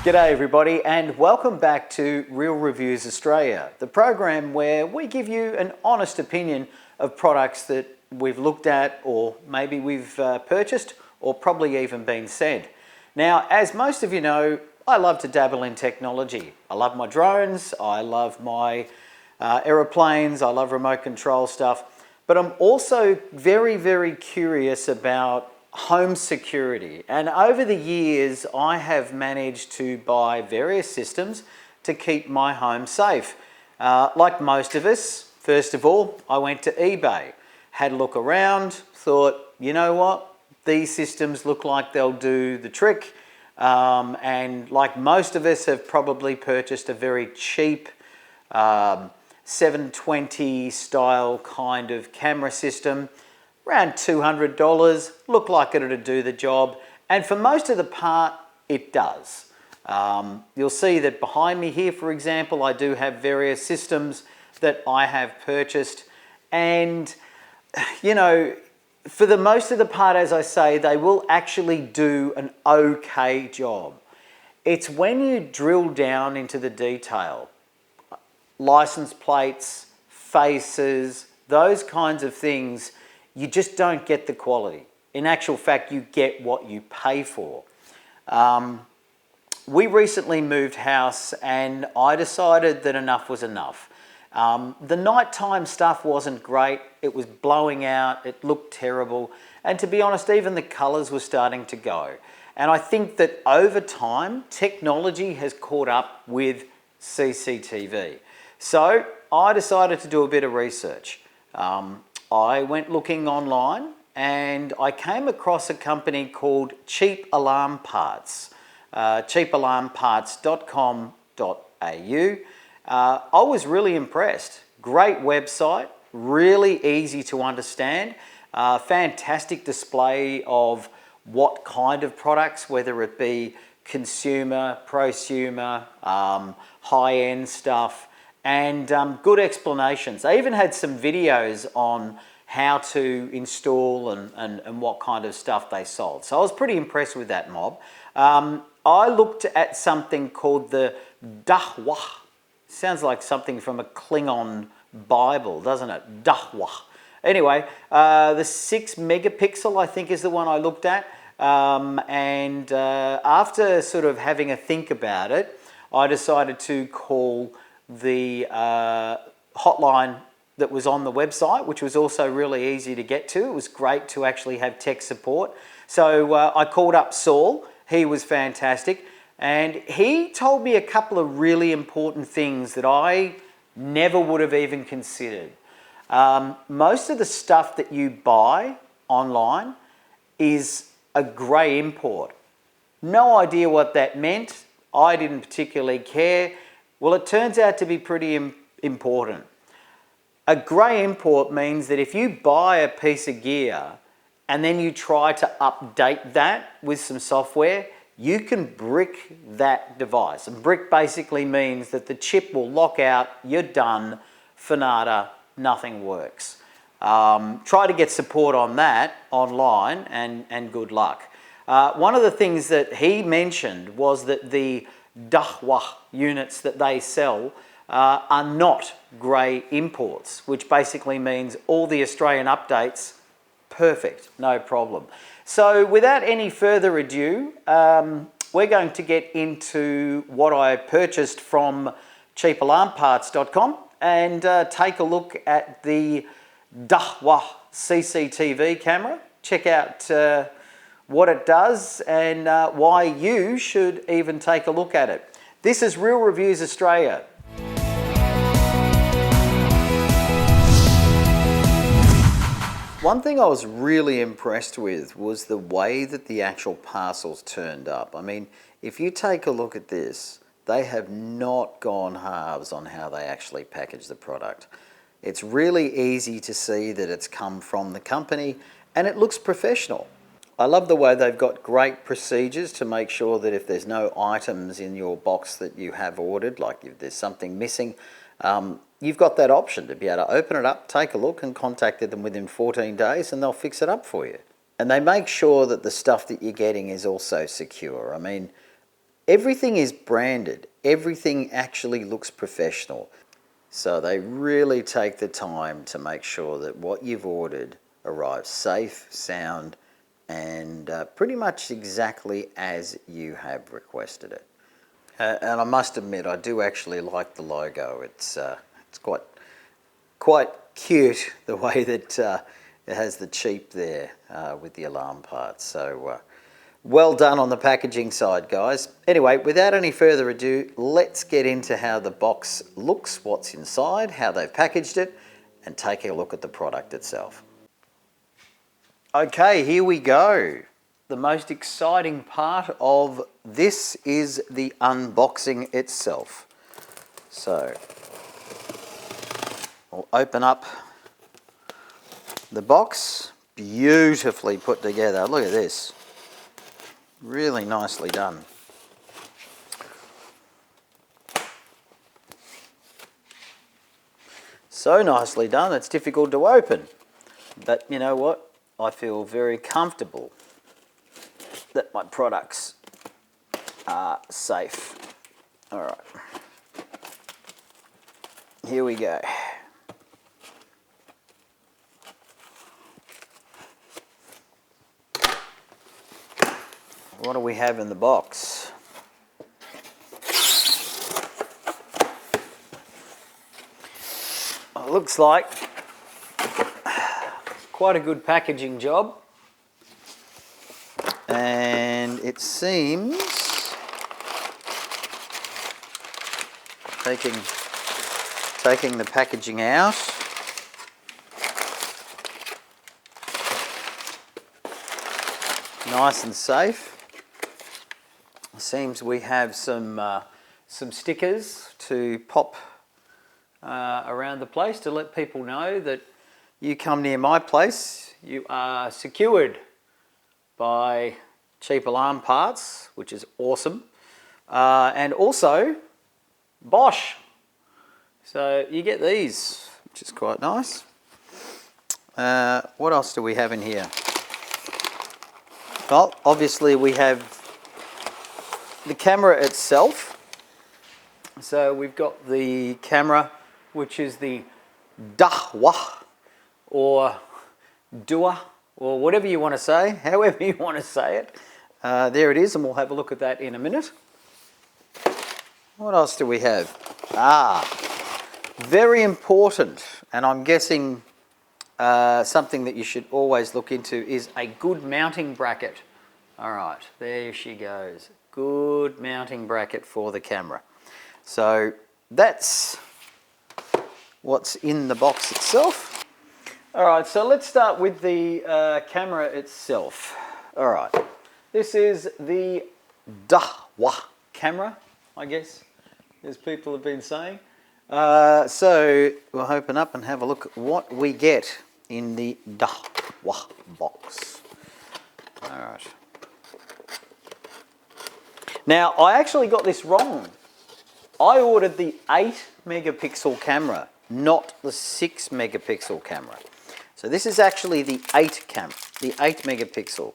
G'day everybody, and welcome back to Real Reviews Australia, the program where we give you an honest opinion of products that we've looked at, or maybe we've purchased, or probably even been sent. Now, as most of you know, I love to dabble in technology. I love my drones, I love my aeroplanes, I love remote control stuff, but I'm also very curious about home security. And over the years, I have managed to buy various systems to keep my home safe. Like most of us, first of all, I went to eBay, had a look around, thought, you know what, these systems look like they'll do the trick. And like most of us have probably purchased a very cheap 720 style kind of camera system, around $200, looked like it'd do the job, and for most of the part, it does. You'll see that behind me here, for example, I do have various systems that I have purchased, and you know, for the most of the part, as I say, they will actually do an okay job. It's when you drill down into the detail, license plates, faces, those kinds of things, you just don't get the quality. In actual fact, you get what you pay for. We recently moved house and I decided that enough was enough. The nighttime stuff wasn't great. It was blowing out, it looked terrible. And to be honest, even the colors were starting to go. And I think that over time, technology has caught up with CCTV. So I decided to do a bit of research. I went looking online and I came across a company called Cheap Alarm Parts, cheapalarmparts.com.au. I was really impressed. Great website, really easy to understand, fantastic display of what kind of products, whether it be consumer, prosumer, high-end stuff, and good explanations. They even had some videos on how to install and what kind of stuff they sold. So I was pretty impressed with that mob. I looked at something called the Dahua. Sounds like something from a Klingon Bible, doesn't it? Dahua. Anyway, the 6 megapixel, I think, is the one I looked at. After sort of having a think about it, I decided to call the hotline that was on the website, which was also really easy to get to. It was great to actually have tech support. So I called up Saul. He was fantastic. And he told me a couple of really important things that I never would have even considered. Most of the stuff that you buy online is a grey import. No idea what that meant. I didn't particularly care. Well, it turns out to be pretty important. A grey import means that if you buy a piece of gear and then you try to update that with some software, you can brick that device. And brick basically means that the chip will lock out, you're done, for nada, nothing works. Try to get support on that online and good luck. One of the things that he mentioned was that the Dahua units that they sell are not grey imports, which basically means all the Australian updates, perfect, no problem. So without any further ado, we're going to get into what I purchased from cheapalarmparts.com and take a look at the Dahua CCTV camera. Check out what it does and why you should even take a look at it. This is Real Reviews Australia. One thing I was really impressed with was the way that the actual parcels turned up. I mean, if you take a look at this, they have not gone halves on how they actually package the product. It's really easy to see that it's come from the company and it looks professional. I love the way they've got great procedures to make sure that if there's no items in your box that you have ordered, like if there's something missing, you've got that option to be able to open it up, take a look and contact them within 14 days and they'll fix it up for you. And they make sure that the stuff that you're getting is also secure. I mean, everything is branded. Everything actually looks professional. So they really take the time to make sure that what you've ordered arrives safe, sound, and pretty much exactly as you have requested it. And I must admit, I do actually like the logo. It's quite cute the way that it has the cheap there with the alarm parts. So well done on the packaging side, guys. Anyway, without any further ado, let's get into how the box looks, what's inside, how they've packaged it, and take a look at the product itself. Okay, here we go. The most exciting part of this is the unboxing itself. So we'll open up the box. Beautifully put together. Look at this. Really nicely done. So nicely done, it's difficult to open. But you know what? I feel very comfortable that my products are safe. All right. Here we go. What do we have in the box? Well, it looks like quite a good packaging job. And it seems, taking the packaging out, nice and safe. It seems we have some stickers to pop around the place to let people know that you come near my place, you are secured by cheap alarm parts, which is awesome, and also Bosch. So you get these, which is quite nice. What else do we have in here? Well, obviously we have the camera itself. So we've got the camera, which is the Dahua or Dua, or whatever you want to say, however you want to say it. There it is, and we'll have a look at that in a minute. What else do we have? Very important, and I'm guessing something that you should always look into is a good mounting bracket. All right, there she goes. Good mounting bracket for the camera. So that's what's in the box itself. All right, so let's start with the camera itself. All right, this is the Dahua camera, I guess, as people have been saying. So we'll open up and have a look at what we get in the Dahua box. All right. Now, I actually got this wrong. I ordered the 8 megapixel camera, not the 6 megapixel camera. So this is actually the 8 camera, the 8 megapixel.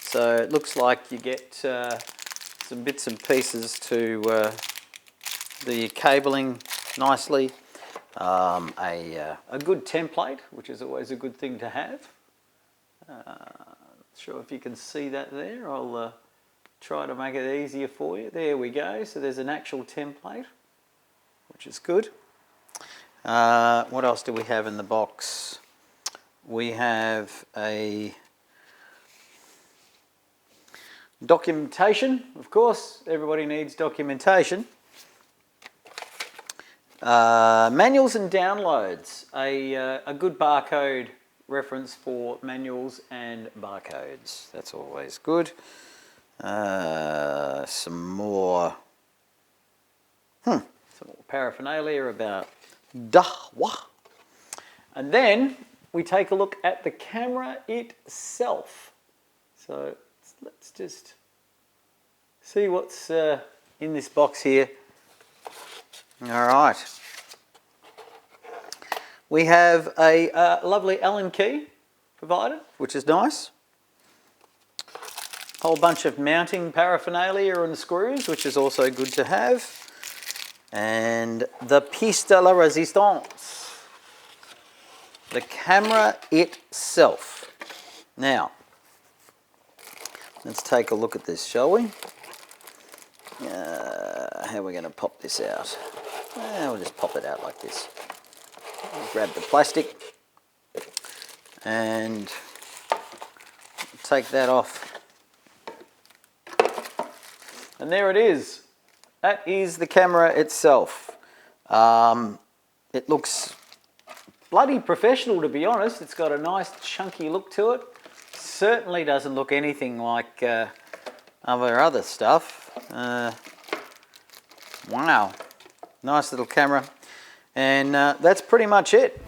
So it looks like you get some bits and pieces to the cabling nicely. A good template, which is always a good thing to have. Not sure if you can see that there. I'll try to make it easier for you. There we go. So there's an actual template, which is good. What else do we have in the box? We have a documentation. Of course, everybody needs documentation. Manuals and downloads. A good barcode reference for manuals and barcodes. That's always good. Some more paraphernalia about Dahua. And then we take a look at the camera itself. So let's just see what's in this box here. All right. We have a lovely Allen key provided, which is nice. Whole bunch of mounting paraphernalia and screws, which is also good to have. And the pièce de la résistance, the camera itself. Now, let's take a look at this, shall we? How are we going to pop this out? We'll just pop it out like this. Grab the plastic and take that off. And there it is. That is the camera itself. It looks bloody professional, to be honest. It's got a nice chunky look to it. Certainly doesn't look anything like our other stuff. Wow, nice little camera. And that's pretty much it.